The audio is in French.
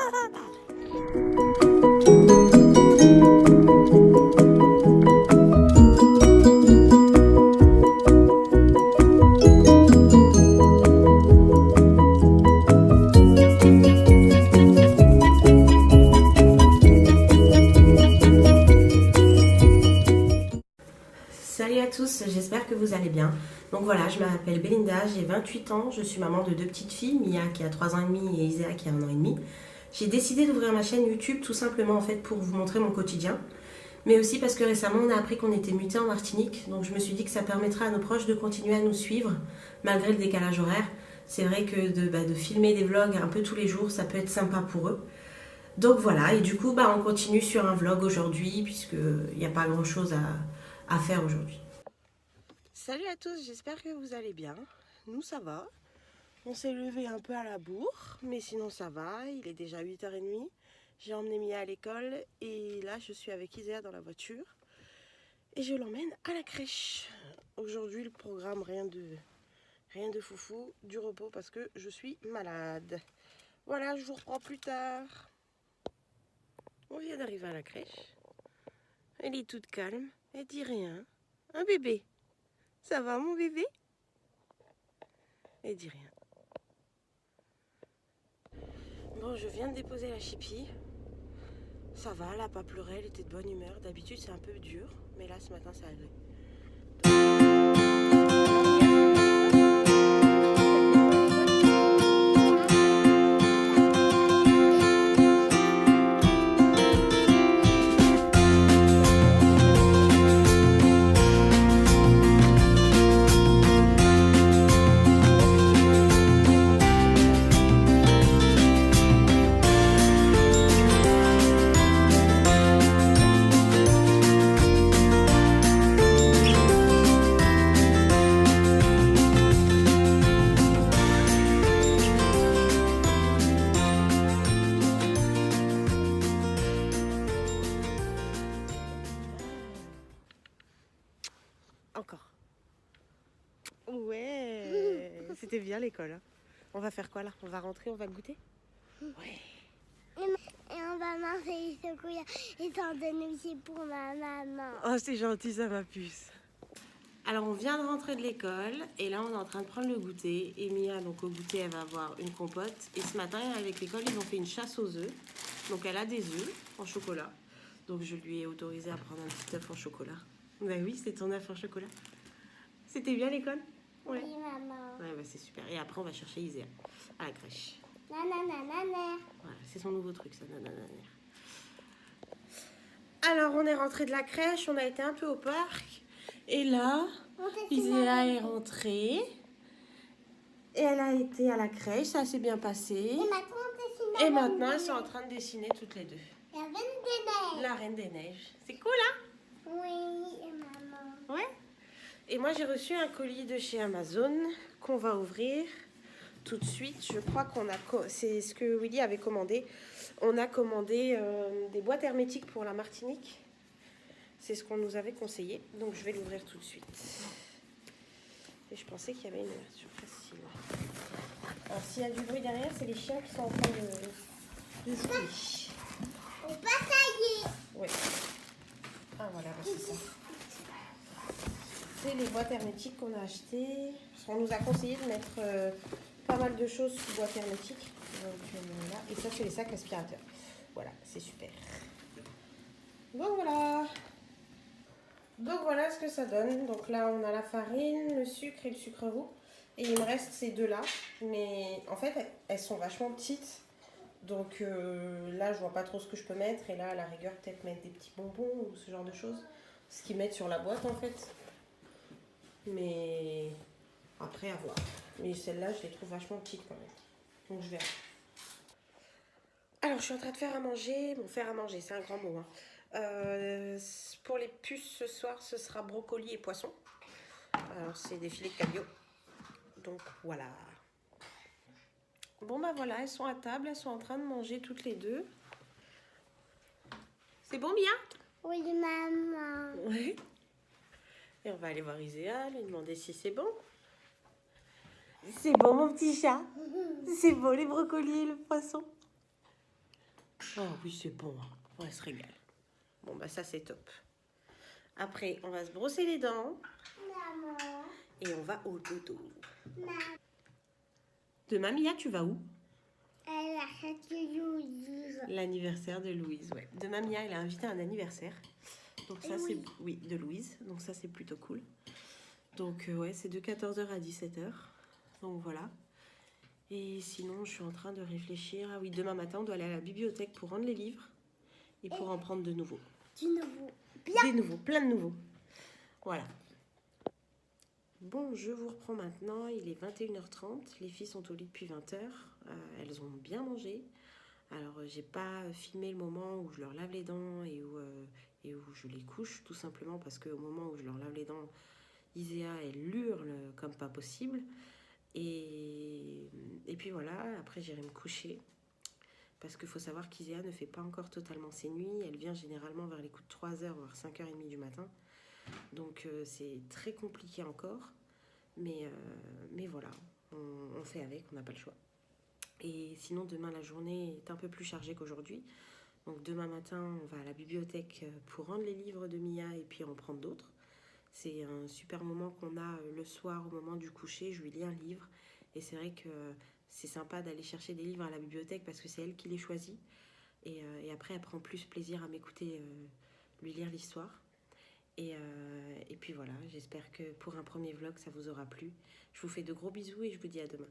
Salut à tous, j'espère que vous allez bien. Donc voilà, je m'appelle Belinda, j'ai 28 ans, je suis maman de 2 petites filles, Mia qui a 3 ans et demi et Isea qui a 1 an et demi. J'ai décidé d'ouvrir ma chaîne YouTube tout simplement en fait pour vous montrer mon quotidien, mais aussi parce que récemment on a appris qu'on était muté en Martinique, donc je me suis dit que ça permettra à nos proches de continuer à nous suivre malgré le décalage horaire. C'est vrai que de filmer des vlogs un peu tous les jours, ça peut être sympa pour eux. Donc voilà, et du coup on continue sur un vlog aujourd'hui puisqu'il n'y a pas grand chose à faire aujourd'hui. Salut à tous, j'espère que vous allez bien. Nous ça va. On s'est levé un peu à la bourre, mais sinon ça va. Il est déjà 8h30. J'ai emmené Mia à l'école et là je suis avec Isea dans la voiture. Et je l'emmène à la crèche. Aujourd'hui le programme, rien de foufou, du repos parce que je suis malade. Voilà, je vous reprends plus tard. On vient d'arriver à la crèche. Elle est toute calme, elle dit rien. Un bébé. Ça va mon bébé? Elle dit rien. Bon, je viens de déposer la chipie. Ça va, elle n'a pas pleuré, elle était de bonne humeur. D'habitude c'est un peu dur, mais là ce matin ça allait. Encore. Ouais, c'était bien l'école. Hein. On va faire quoi là? On va rentrer, on va goûter? Ouais. Et on va manger les chocolats et s'en donner aussi pour ma maman. Oh, c'est gentil ça, ma puce. Alors, on vient de rentrer de l'école et là, on est en train de prendre le goûter. Et Mia, donc au goûter, elle va avoir une compote. Et ce matin, avec l'école, ils ont fait une chasse aux œufs. Donc, elle a des œufs en chocolat. Donc, je lui ai autorisé à prendre un petit œuf en chocolat. Ben oui, c'est ton œuf en chocolat. C'était bien l'école? Ouais. Oui, maman. Ouais, bah c'est super. Et après, on va chercher Isea à la crèche. Nanana. Voilà, c'est son nouveau truc, ça. Nanana. Alors, on est rentré de la crèche, on a été un peu au parc. Et là, Isea est rentrée. Et elle a été à la crèche, ça s'est bien passé. Et maintenant, elles sont en train de dessiner toutes les deux. La Reine des Neiges. La Reine des Neiges. C'est cool, hein? Oui, et maman. Ouais. Et moi, j'ai reçu un colis de chez Amazon qu'on va ouvrir tout de suite. Je crois qu'on a... C'est ce que Willy avait commandé. On a commandé des boîtes hermétiques pour la Martinique. C'est ce qu'on nous avait conseillé. Donc, je vais l'ouvrir tout de suite. Et je pensais qu'il y avait une ouverture facile. Alors, s'il y a du bruit derrière, c'est les chiens qui sont en train de jouer. On va tailler. Ouais. Ah, voilà, c'est ça. C'est les boîtes hermétiques qu'on a achetées. On nous a conseillé de mettre pas mal de choses sous boîte hermétique. Donc, voilà. Et ça, c'est les sacs aspirateurs. Voilà, c'est super. Donc voilà. Donc voilà ce que ça donne. Donc là, on a la farine, le sucre et le sucre roux. Et il me reste ces deux-là. Mais en fait, elles sont vachement petites. Donc là, je vois pas trop ce que je peux mettre. Et là, à la rigueur, peut-être mettre des petits bonbons ou ce genre de choses. Ce qu'ils mettent sur la boîte, en fait. Mais après, à voir. Mais celles-là, je les trouve vachement petites quand même. Donc je verrai. Alors, je suis en train de faire à manger. Bon, faire à manger, c'est un grand mot. Hein. Pour les puces, ce soir, ce sera brocoli et poisson. Alors, c'est des filets de cabillaud. Donc, voilà. Bon, bah voilà, elles sont à table. Elles sont en train de manger toutes les deux. C'est bon, Mia? Oui, maman. Oui. Et on va aller voir Isea, lui demander si c'est bon. C'est bon, mon petit chat? C'est bon, les brocolis et le poisson? Oh oui, c'est bon. On se régale. Bon, bah ça, c'est top. Après, on va se brosser les dents. Maman. Et on va au dodo. Maman. Demain, Mia, tu vas où? Elle arrête de Louise. L'anniversaire de Louise, ouais. Demain, Mia, elle a invité un anniversaire. Donc ça, c'est... Oui, de Louise. Donc ça, c'est plutôt cool. Donc, ouais, c'est de 14h à 17h. Donc, voilà. Et sinon, je suis en train de réfléchir. Ah oui, demain matin, on doit aller à la bibliothèque pour rendre les livres. Et pour en prendre de nouveaux. Du nouveau. Bien. Des nouveaux, plein de nouveaux. Voilà. Bon, je vous reprends maintenant. Il est 21h30. Les filles sont au lit depuis 20h. Elles ont bien mangé. Alors, j'ai pas filmé le moment où je leur lave les dents et où je les couche, tout simplement parce qu'au moment où je leur lave les dents, Iséa, elle hurle comme pas possible. Et puis voilà, après j'irai me coucher. Parce qu'il faut savoir qu'Iséa ne fait pas encore totalement ses nuits. Elle vient généralement vers les coups de 3h, voire 5h30 du matin. Donc c'est très compliqué encore. Mais voilà, on fait avec, on n'a pas le choix. Et sinon, demain, la journée est un peu plus chargée qu'aujourd'hui. Donc demain matin, on va à la bibliothèque pour rendre les livres de Mia et puis en prendre d'autres. C'est un super moment qu'on a le soir au moment du coucher. Je lui lis un livre. Et c'est vrai que c'est sympa d'aller chercher des livres à la bibliothèque parce que c'est elle qui les choisit. Et après, elle prend plus plaisir à m'écouter lui lire l'histoire. Et puis voilà, j'espère que pour un premier vlog, ça vous aura plu. Je vous fais de gros bisous et je vous dis à demain.